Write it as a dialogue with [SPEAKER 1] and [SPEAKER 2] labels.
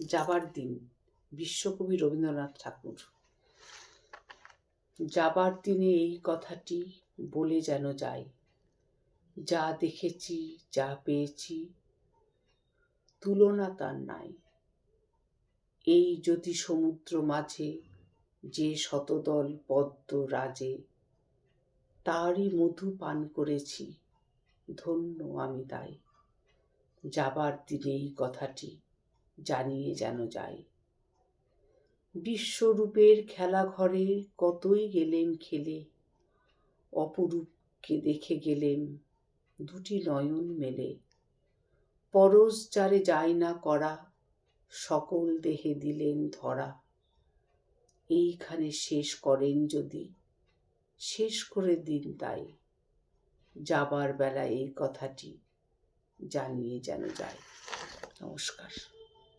[SPEAKER 1] যাবার দিন, বিশ্বকবি রবীন্দ্রনাথ ঠাকুর। যাবার দিনে এই কথাটি বলে যেন যাই, যা দেখেছি যা পেয়েছি তুলনা তার নাই। এই যদি সমুদ্র মাঝে যে শতদল পদ্ম রাজে, তারই মধু পান করেছি, ধন্য আমি তাই। যাবার দিনে এই কথাটি জানিয়ে যেন যাই। বিশ্বরূপের খেলা ঘরে কতই গেলেম খেলে, অপরূপকে দেখে গেলেম দুটি নয়ন মেলে। পরশ যারে যায় না করা, সকল দেহে দিলেন ধরা। এইখানে শেষ করেন যদি, শেষ করে দিন তাই। যাবার বেলা এই কথাটি জানিয়ে যেন যায়। নমস্কার।